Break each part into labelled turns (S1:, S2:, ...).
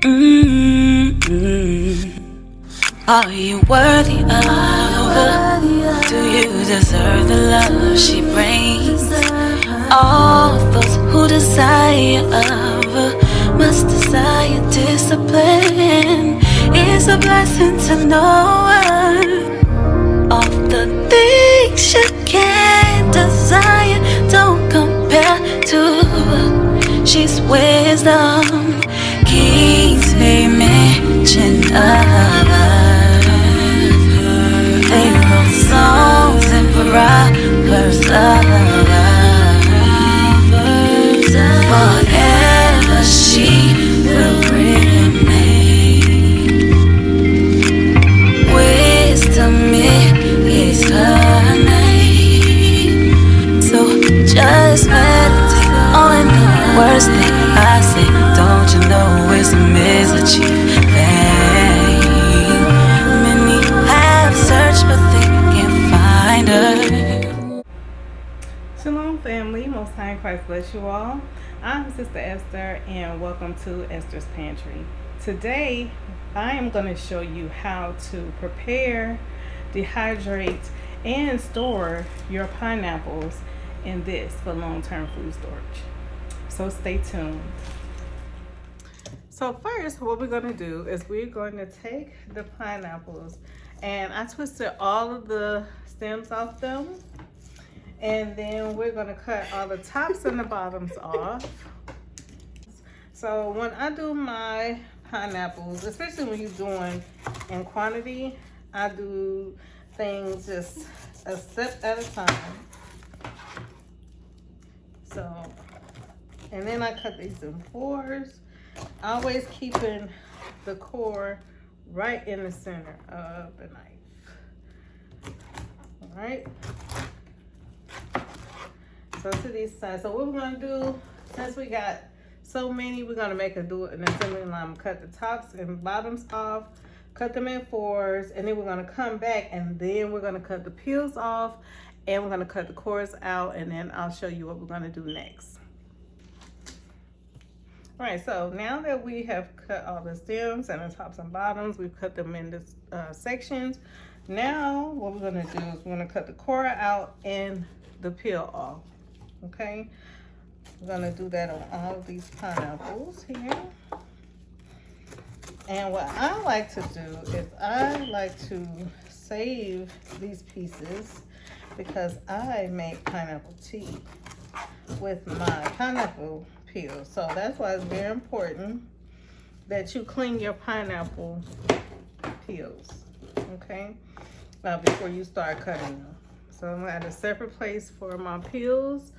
S1: Are you worthy of her? Do you deserve the love she brings? All those who desire of her must desire discipline. It's a blessing to know her. All the things you can't desire don't compare to her. She's wisdom. Kings may mention of her. They wrote songs and proverbs of her. Forever she will remain. Wisdom is her name. So just meditate on the words that I say. Don't you know wisdom is a chief thing? Many have searched but they can't find her.
S2: Shalom family, Most High in Christ bless you all. I'm Sister Esther and welcome to Esther's Pantry. Today I am going to show you how to prepare, dehydrate, and store your pineapples in this for long-term food storage. So stay tuned. So first what we're going to do is we're going to take the pineapples, and I twisted all of the stems off them. And then we're going to cut all the tops and the bottoms off. So when I do my pineapples, especially when you're doing in quantity, I do things just a step at a time. So, and then I cut these in fours, always keeping the core right in the center of the knife. All right. So to these sides. So what we're gonna do, since we got so many, we're gonna do it an assembly line. Cut the tops and bottoms off, cut them in fours, and then we're gonna come back and then we're gonna cut the peels off, and we're gonna cut the cores out, and then I'll show you what we're gonna do next. All right, so now that we have cut all the stems and the tops and bottoms, we've cut them into sections. Now what we're gonna do is we're gonna cut the core out and the peel off. Okay, we're gonna do that on all of these pineapples here. And what I like to do is I like to save these pieces because I make pineapple tea with my pineapple peel. So that's why it's very important that you clean your pineapple peels, okay, before you start cutting them. So I'm at a separate place for my peels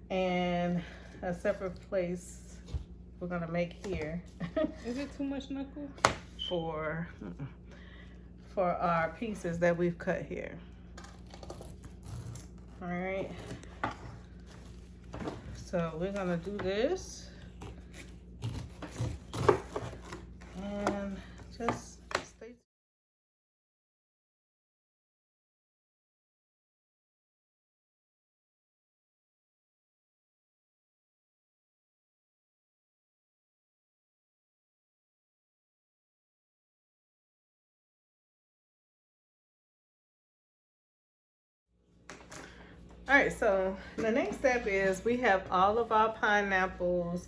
S2: and a separate place we're gonna make here.
S3: Is it too much knuckle?
S2: For our pieces that we've cut here. All right. So we're gonna do this and just stay. All right, so the next step is we have all of our pineapples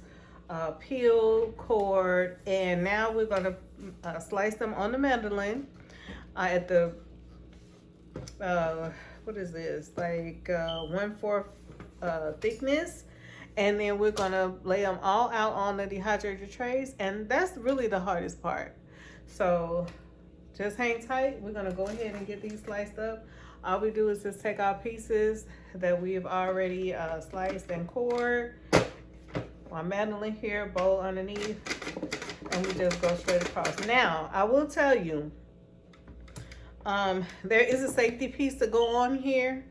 S2: peeled, cored, and now we're gonna slice them on the Mandoline at the, what is this, like 1/4 thickness. And then we're gonna lay them all out on the dehydrator trays, and that's really the hardest part. So just hang tight. We're gonna go ahead and get these sliced up. All we do is just take our pieces that we've already sliced and cored. My Mandoline here, bowl underneath, and we just go straight across. Now, I will tell you, there is a safety piece to go on here.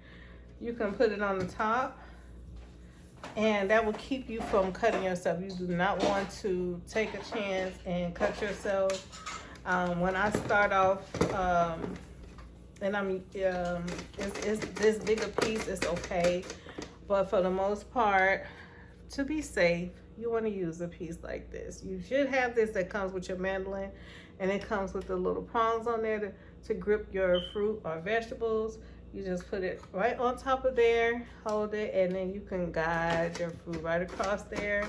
S2: You can put it on the top, and that will keep you from cutting yourself. You do not want to take a chance and cut yourself. When I start off, and it's this bigger piece is okay, but for the most part, to be safe, you want to use a piece like this. You should have this that comes with your mandolin, and it comes with the little prongs on there to grip your fruit or vegetables. You just put it right on top of there, hold it, and then you can guide your fruit right across there.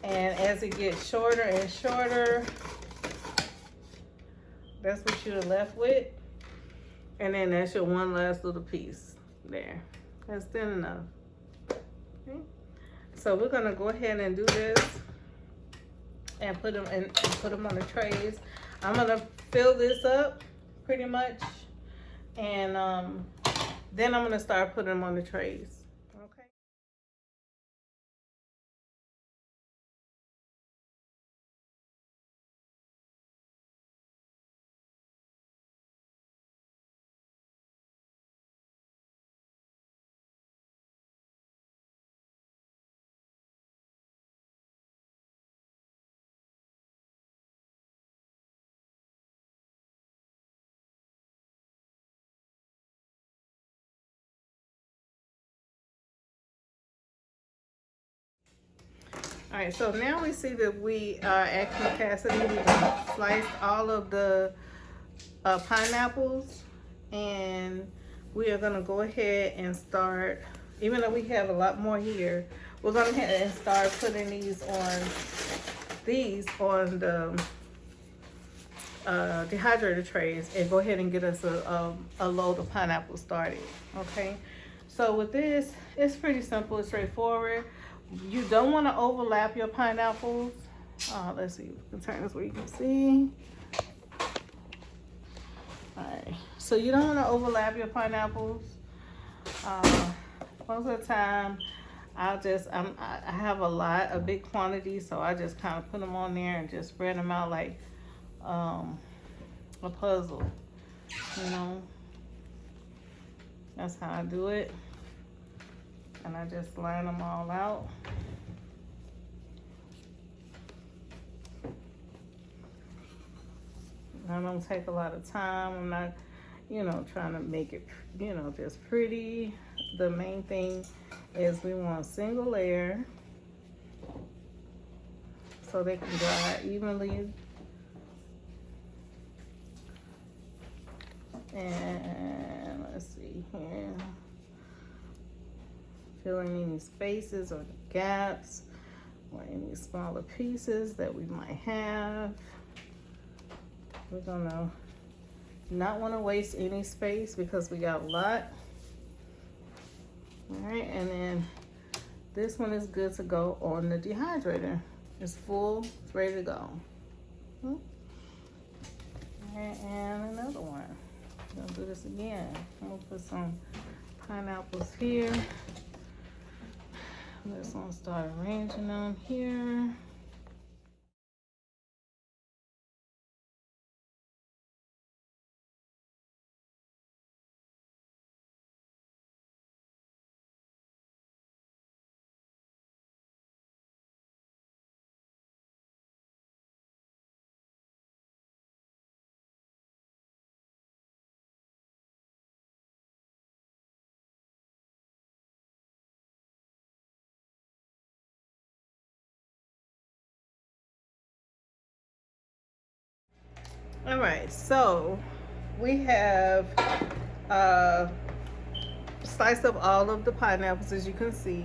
S2: And as it gets shorter and shorter, that's what you're left with. And then that's your one last little piece there. That's thin enough. Okay. So we're gonna go ahead and do this and put them in, and put them on the trays. I'm gonna fill this up pretty much, and then I'm gonna start putting them on the trays. Okay. All right, so now we see that we are at capacity. We've sliced all of the pineapples, and we are gonna go ahead and start, even though we have a lot more here, we're gonna head and start putting these on the dehydrator trays, and go ahead and get us a load of pineapples started. Okay, so with this, it's pretty simple, it's straightforward. You don't want to overlap your pineapples. Let's see, we can turn this where you can see. Alright, so you don't want to overlap your pineapples. Most of the time, I have a big quantity, so I just kind of put them on there and just spread them out like a puzzle, you know. That's how I do it. And I just line them all out. I don't take a lot of time. I'm not, trying to make it, just pretty. The main thing is we want a single layer so they can dry evenly. And let's see here. Filling any spaces or gaps or any smaller pieces that we might have. We're gonna not want to waste any space because we got a lot. All right, and then this one is good to go on the dehydrator. It's full, it's ready to go. All right, and another one. I'm gonna do this again. I'm gonna put some pineapples here. Let's start arranging them here. All right, so we have sliced up all of the pineapples. As you can see,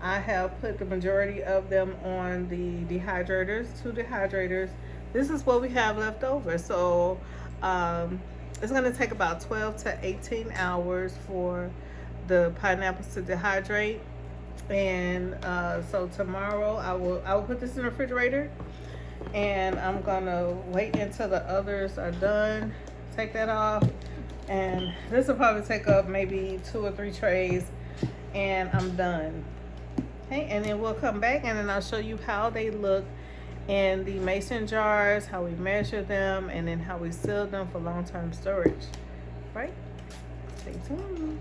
S2: I have put the majority of them on the dehydrators, 2 dehydrators. This is what we have left over. So it's going to take about 12 to 18 hours for the pineapples to dehydrate. And so tomorrow I will put this in the refrigerator, and I'm gonna wait until the others are done, take that off, and this will probably take up maybe 2 or 3 trays, and I'm done. Okay, and then we'll come back and then I'll show you how they look in the mason jars, how we measure them, and then how we seal them for long-term storage. Right? Stay tuned.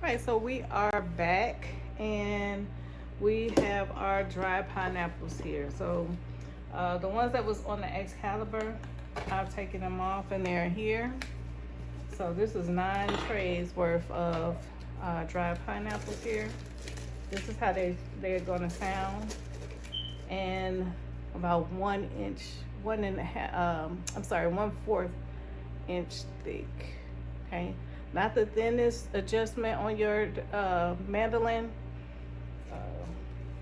S2: Right, so we are back and we have our dry pineapples here. So the ones that was on the Excalibur, I've taken them off and they're here. So this is 9 trays worth of dried pineapples here. This is how they're gonna sound. And about 1 inch, 1/4 inch thick. Okay, not the thinnest adjustment on your mandolin,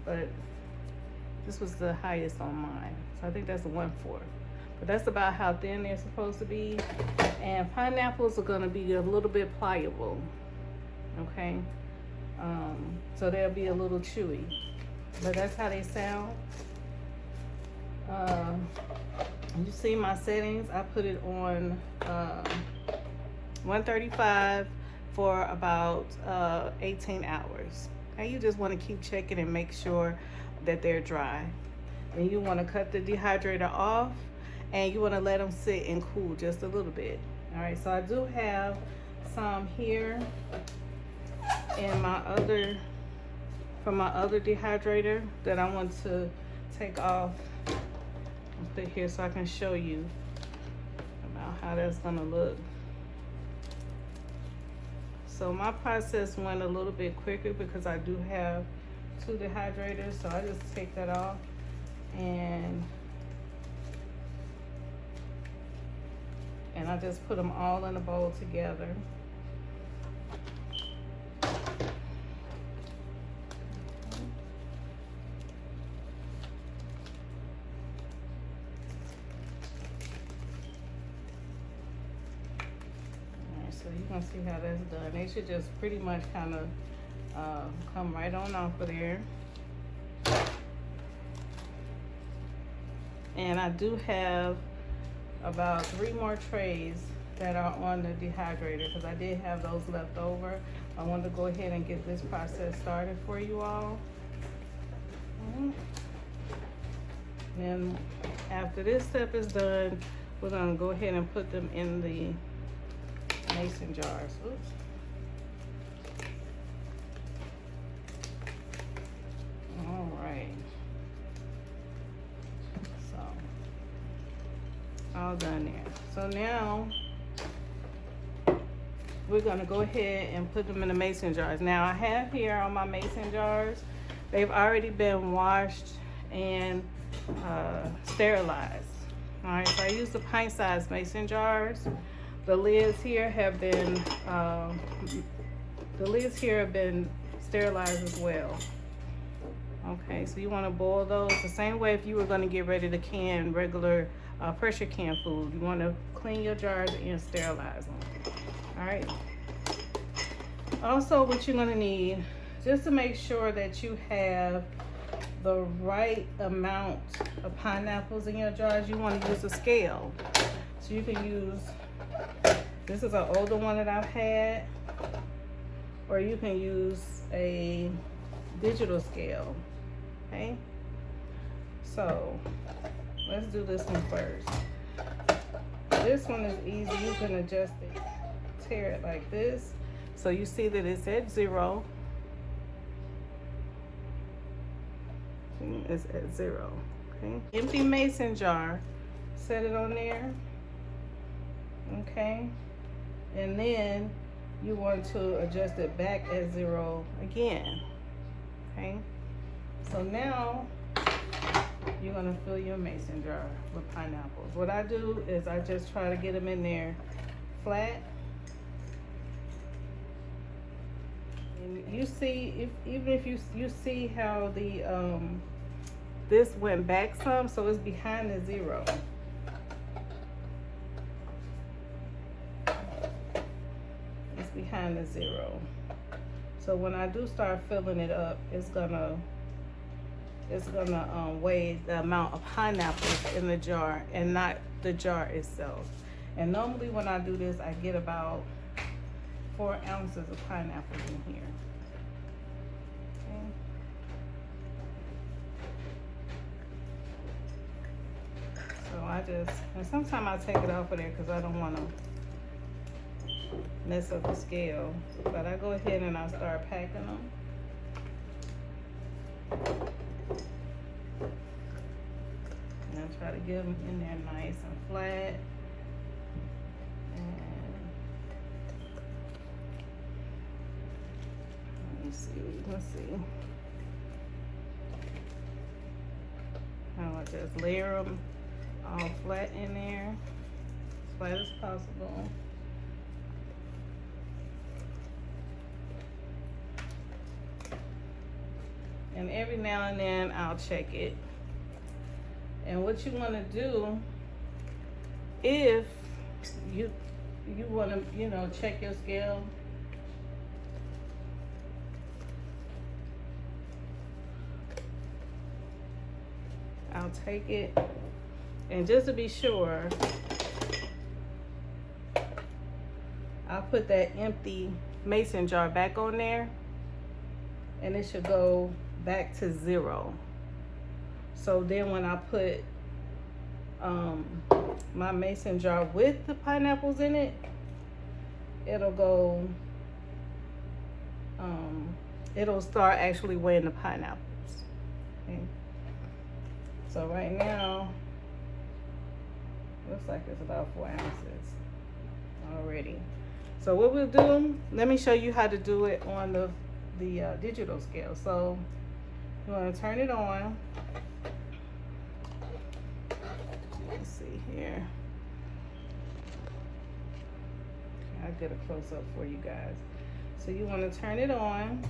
S2: but this was the highest on mine, so I think that's a 1/4. But that's about how thin they're supposed to be. And pineapples are gonna be a little bit pliable, okay? So they'll be a little chewy, but that's how they sound. You see my settings, I put it on 135 for about 18 hours. Okay, you just wanna keep checking and make sure that they're dry. Then you wanna cut the dehydrator off, and you want to let them sit and cool just a little bit. All right, so I do have some here in my other, from my other dehydrator that I want to take off and put here so I can show you about how that's gonna look. So my process went a little bit quicker because I do have 2 dehydrators, so I just take that off and I just put them all in a bowl together. Alright, so you can see how that's done. They should just pretty much kind of come right on off of there. And I do have about 3 more trays that are on the dehydrator because I did have those left over. I wanted to go ahead and get this process started for you all. Then after this step is done, we're gonna go ahead and put them in the mason jars. Oops. All right. All done there. So now we're gonna go ahead and put them in the mason jars. Now I have here on my mason jars, they've already been washed and sterilized. All right, so I use the pint-sized mason jars. The lids here have been sterilized as well. Okay, so you want to boil those the same way if you were going to get ready to can regular pressure can food. You want to clean your jars and sterilize them. All right. Also, what you're going to need, just to make sure that you have the right amount of pineapples in your jars, you want to use a scale. So you can use, this is an older one that I've had, or you can use a digital scale. Okay, so let's do this one first. This one is easy. You can adjust it, tear it like this, so you see that it's at 0. It's at 0. Okay, empty mason jar, set it on there. Okay, and then you want to adjust it back at 0 again. Okay, so now you're gonna fill your mason jar with pineapples. What I do is I just try to get them in there flat. And you see, even if you see how the this went back some, so it's behind the 0. It's behind the 0. So when I do start filling it up, it's gonna weigh the amount of pineapples in the jar and not the jar itself. And normally when I do this, I get about 4 ounces of pineapples in here. Okay. So and sometimes I take it off of there because I don't want to mess up the scale. But I go ahead and I start packing them. And I try to get them in there nice and flat. And Let's see. I'll just layer them all flat in there, as flat as possible. And every now and then I'll check it. And what you want to do, if you want to, you know, check your scale, I'll take it, and just to be sure, I'll put that empty mason jar back on there, and it should go back to 0. So then when I put my mason jar with the pineapples in it, it'll go, it'll start actually weighing the pineapples. Okay. So right now, looks like it's about 4 ounces already. So what we'll do, let me show you how to do it on the digital scale. So you want to turn it on. Let's see here. I'll get a close up for you guys. So you want to turn it on.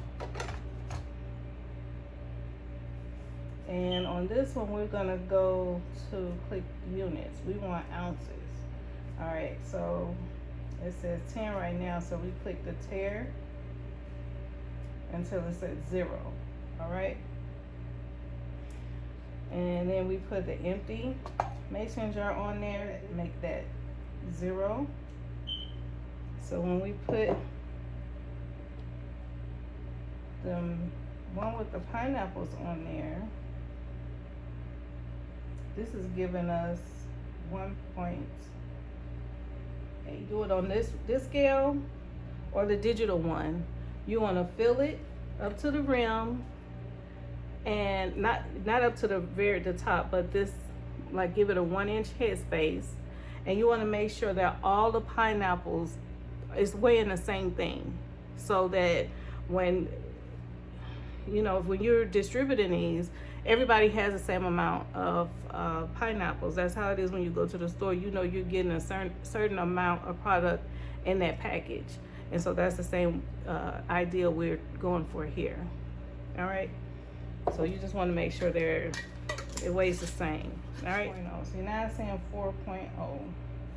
S2: And on this one, we're gonna go to click units. We want ounces. All right, so it says 10 right now, so we click the tare until it says 0. All right. And then we put the empty mason jar on there, make that 0. So when we put the one with the pineapples on there, this is giving us 1.8. Do it on this scale or the digital one. You want to fill it up to the rim, and not up to the top, but this, like, give it a 1-inch headspace, and you want to make sure that all the pineapples is weighing the same thing, so that when, you know, when you're distributing these, everybody has the same amount of pineapples. That's how it is when you go to the store. You know you're getting a certain amount of product in that package. And so that's the same idea we're going for here. All right. So you just want to make sure it weighs the same. All right. So now it's saying 4.0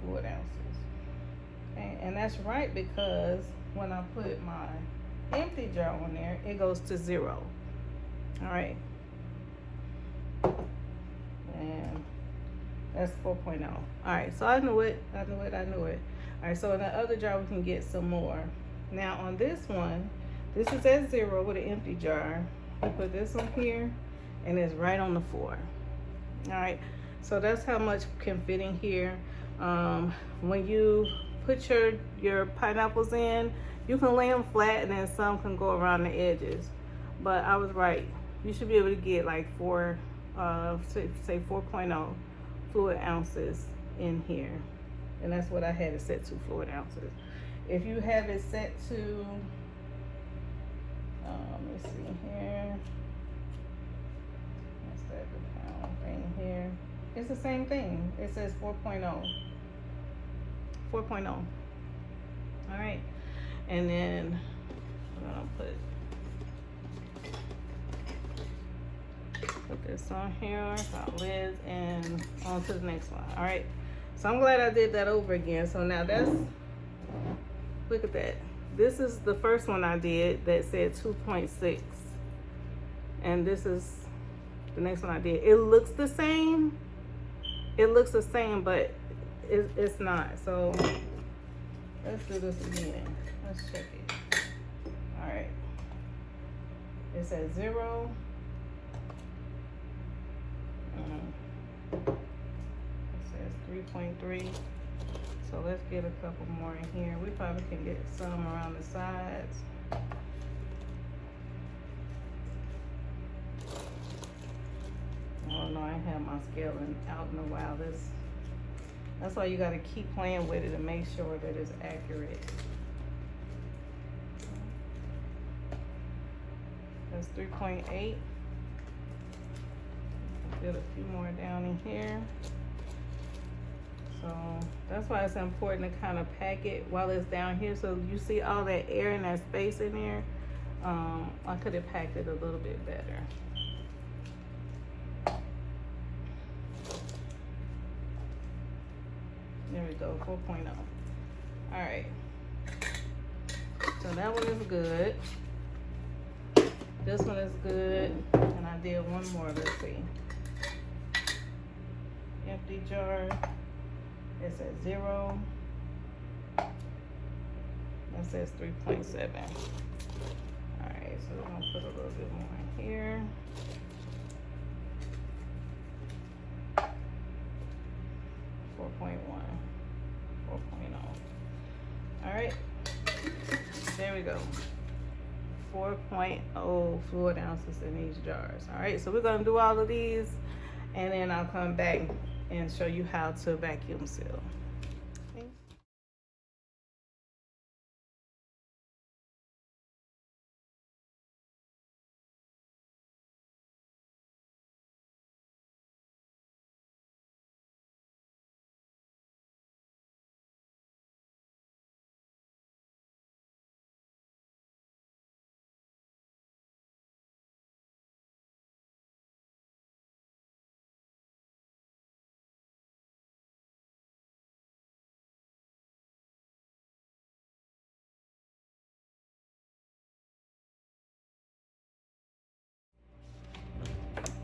S2: fluid ounces. Okay. And that's right, because when I put my empty jar on there, it goes to 0. All right. And that's 4.0. All right, so I knew it. All right, so in the other jar we can get some more. Now on this one, this is at 0 with an empty jar. We put this one here, and it's right on the 4. All right, so that's how much can fit in here. When you put your pineapples in, you can lay them flat, and then some can go around the edges. But I was right. You should be able to get like say 4.0 fluid ounces in here, and that's what I had it set to, fluid ounces. If you have it set to let's see here, what's that, the pound thing here, it's the same thing. It says 4.0. All right, and then I'm gonna put this on here, got lids, and on to the next one. All right, so I'm glad I did that over again. So now that's, look at that. This is the first one I did that said 2.6, and this is the next one I did. It looks the same, but it's not. So let's do this again. Let's check it. All right, it says 0. It says 3.3. So let's get a couple more in here. We probably can get some around the sides. I don't know, I ain't had my scale out in a while. That's why you gotta keep playing with it and make sure that it's accurate. 3.8. Get a few more down in here. So that's why it's important to kind of pack it while it's down here. So you see all that air and that space in there. I could have packed it a little bit better. There we go, 4.0. All right. So that one is good. This one is good. And I did one more, let's see. Empty jar. It's at 0. That says 3.7. Alright, so we're gonna put a little bit more in here. Four point 4.0. Alright. There we go. 4.0 fluid ounces in these jars. Alright, so we're gonna do all of these and then I'll come back and show you how to vacuum seal. Okay.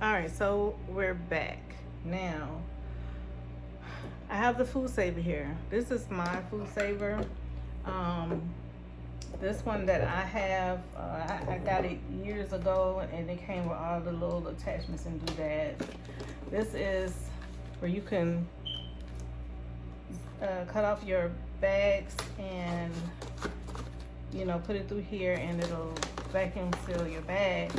S2: All right, so we're back. Now, I have the food saver here. This is my food saver. This one that I have, I got it years ago and it came with all the little attachments and doodads. This is where you can cut off your bags and, you know, put it through here and it'll vacuum seal your bags.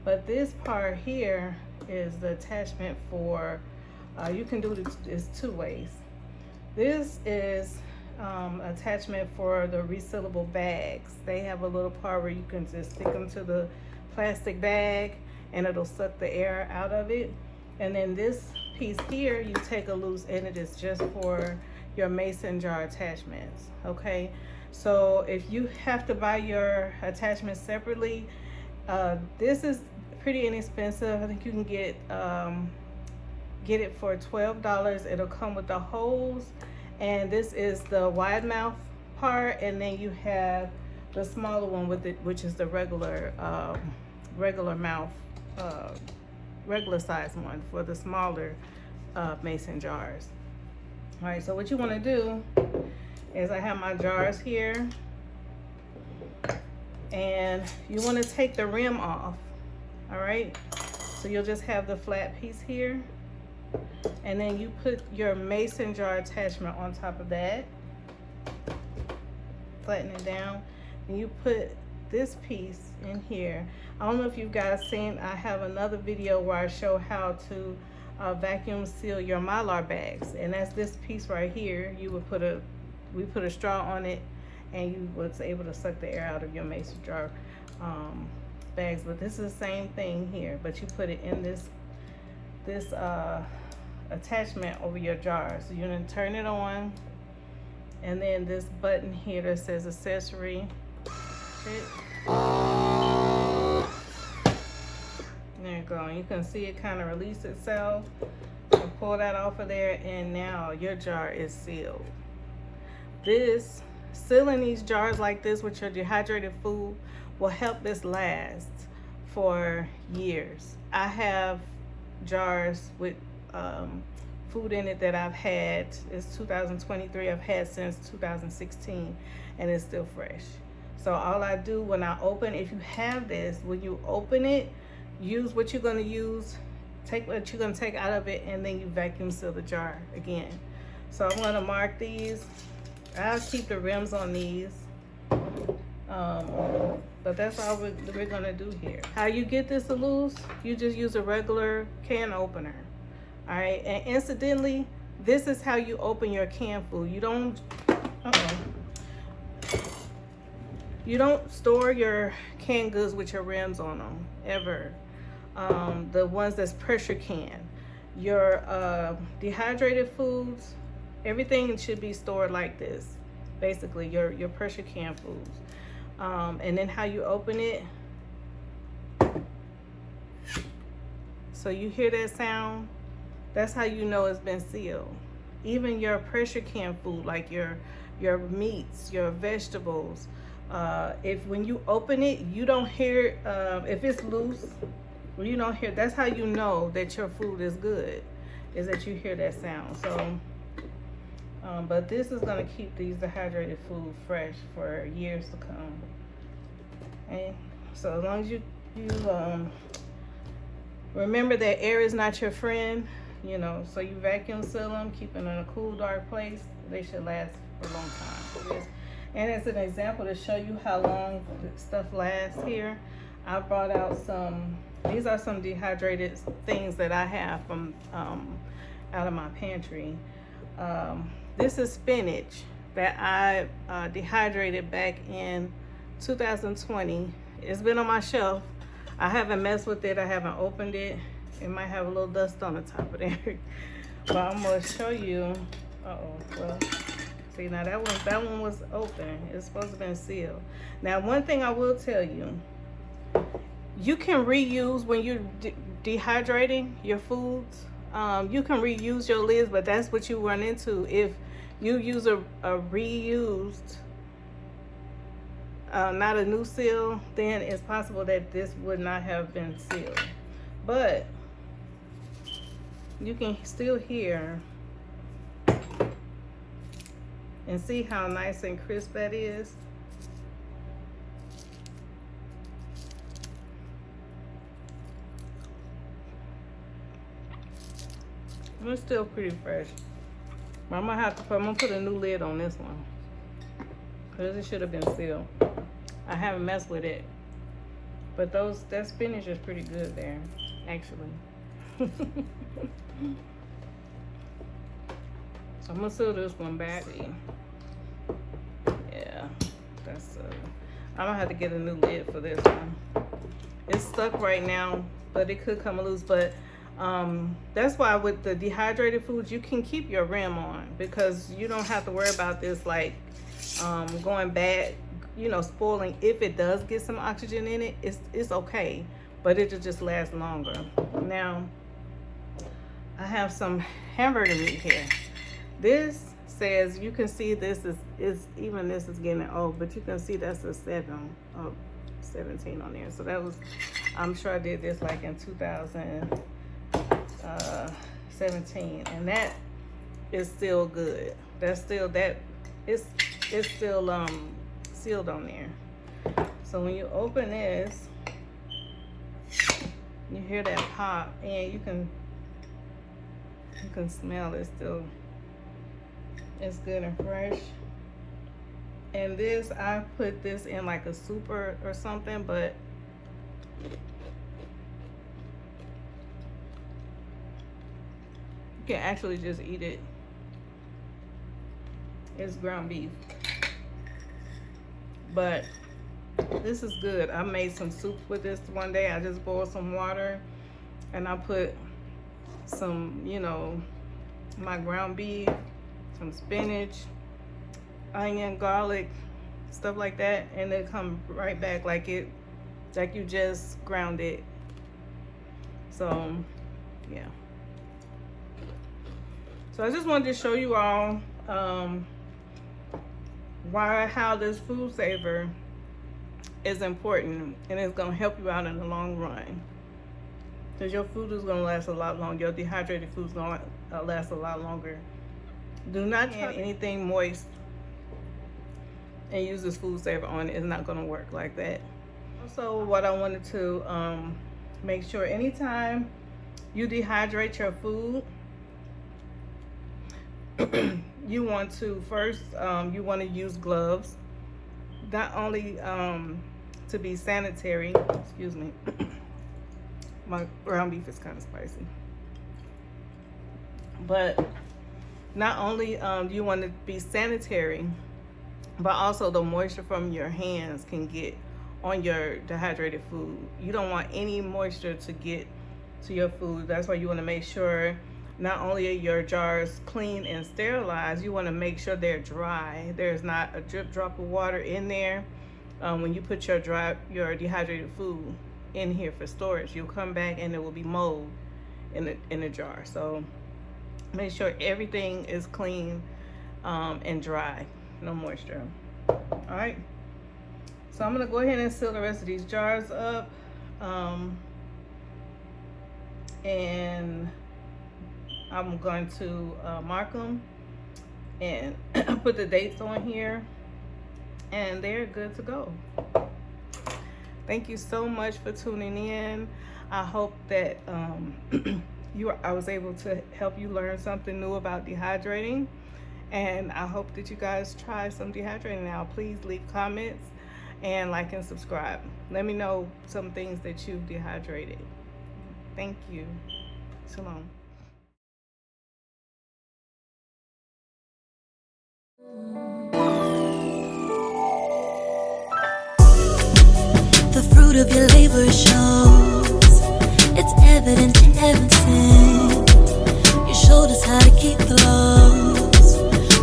S2: But this part here is the attachment for, you can do this 2 ways. This is attachment for the resealable bags. They have a little part where you can just stick them to the plastic bag and it'll suck the air out of it. And then this piece here, you take a loose and it is just for your mason jar attachments, okay? So if you have to buy your attachments separately, this is pretty inexpensive. I think you can get it for $12. It'll come with the hose, and this is the wide mouth part, and then you have the smaller one with it, which is the regular mouth, regular size one for the smaller mason jars. All right, so what you want to do is I have my jars here, and you want to take the rim off. All right, so you'll just have the flat piece here, and then you put your mason jar attachment on top of that, flatten it down, and you put this piece in here. I don't know if you guys seen, I have another video where I show how to vacuum seal your Mylar bags, and that's this piece right here. You would put we put a straw on it, and you was able to suck the air out of your mason jar bags. But this is the same thing here, but you put it in this attachment over your jar. So you're gonna turn it on, and then this button here that says accessory, there you go. And you can see it kind of release itself and pull that off of there, and now your jar is sealed. This sealing these jars like this with your dehydrated food will help this last for years. I have jars with food in it that I've had, it's 2023, I've had since 2016, and it's still fresh. So all I do when I open, if you have this, when you open it, use what you're going to use, take what you're going to take out of it, and then you vacuum seal the jar again. So I'm going to mark these. I'll keep the rims on these, but that's all we're going to do here. How you get this loose, you just use a regular can opener. All right, and incidentally, this is how you open your canned food. You don't, You don't store your canned goods with your rims on them, ever. The ones that's pressure can. Your dehydrated foods, everything should be stored like this. Basically, your pressure can foods. And then how you open it. So you hear that sound? That's how you know it's been sealed. Even your pressure can food, like your meats, your vegetables, if when you open it, you don't hear, if it's loose, you don't hear, that's how you know that your food is good, is that you hear that sound. So, but this is gonna keep these dehydrated food fresh for years to come. And so as long as you remember that air is not your friend, you know, so you vacuum seal them, keep them in a cool, dark place. They should last for a long time. And as an example to show you how long stuff lasts here, I brought out some, these are some dehydrated things that I have from out of my pantry. This is spinach that I dehydrated back in 2020. It's been on my shelf. I haven't messed with it. I haven't opened it. It might have a little dust on the top of there. But I'm gonna show you. Well, see, now that one was open. It's supposed to have been sealed. Now, one thing I will tell you, you can reuse when you're dehydrating your foods. You can reuse your lids, but that's what you run into if you use a reused, not a new seal. Then it's possible that this would not have been sealed. But you can still hear and see how nice and crisp that is. It's still pretty fresh. But I'm gonna put a new lid on this one, because it should have been sealed. I haven't messed with it. But that spinach is pretty good there, actually. So I'm gonna seal this one back. Yeah, that's I'm gonna have to get a new lid for this one. It's stuck right now, but it could come loose. But that's why with the dehydrated foods, you can keep your rim on, because you don't have to worry about this like going bad, you know, spoiling. If it does get some oxygen in it, it's okay, but it'll just last longer. Now I have some hamburger meat here. This says, you can see this is even this is getting old, but you can see that's a 17 on there. So that was, I'm sure I did this like in 2017, and that is still good. That's still, that it's still sealed on there. So when you open this, you hear that pop, and you can smell it still. It's good and fresh. And this, I put this in like a soup or something, but you can actually just eat it. It's ground beef. But this is good. I made some soup with this one day. I just boiled some water and I put some, you know, my ground beef, some spinach, onion, garlic, stuff like that, and they come right back like you just ground it. So yeah, so I just wanted to show you all how this food saver is important, and it's gonna help you out in the long run, because your food is gonna last a lot longer. Your dehydrated food is gonna last a lot longer. Do not try anything moist and use this food saver on it. It's not gonna work like that. Also, what I wanted to make sure, anytime you dehydrate your food, you want to first, you want to use gloves, not only to be sanitary. Excuse me. My ground beef is kind of spicy. But not only do you want to be sanitary, but also the moisture from your hands can get on your dehydrated food. You don't want any moisture to get to your food. That's why you want to make sure not only are your jars clean and sterilized, you want to make sure they're dry. There's not a drip drop of water in there. When you put your dehydrated food in here for storage, you'll come back and there will be mold in the jar. So make sure everything is clean and dry, no moisture. All right, so I'm gonna go ahead and seal the rest of these jars up, and I'm going to mark them and put the dates on here, and they're good to go. Thank you so much for tuning in. I hope that I was able to help you learn something new about dehydrating, and I hope that you guys try some dehydrating now. Please leave comments and like and subscribe. Let me know some things that you've dehydrated. Thank you. Shalom.
S1: The fruit of your labor shows. It's evident in everything. You showed us how to keep the laws.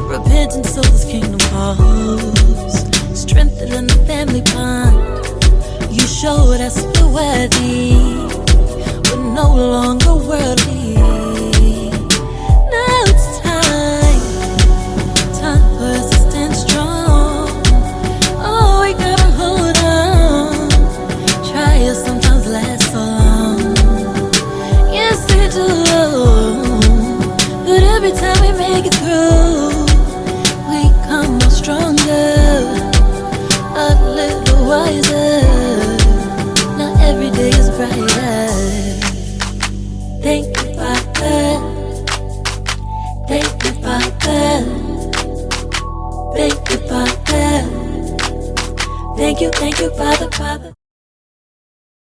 S1: Repentance so this kingdom calls. Strengthening the family bond. You showed us we're worthy. We're no longer worldly. Now it's time for us to stand strong. Oh, we gotta hold on. Trials sometimes last so long. Yes, they do. But every time we make it through, we come more stronger, a little wiser. Now every day is brighter. Thank you, Father. Thank you, Father. Thank you, Father. Thank you, Father, Father.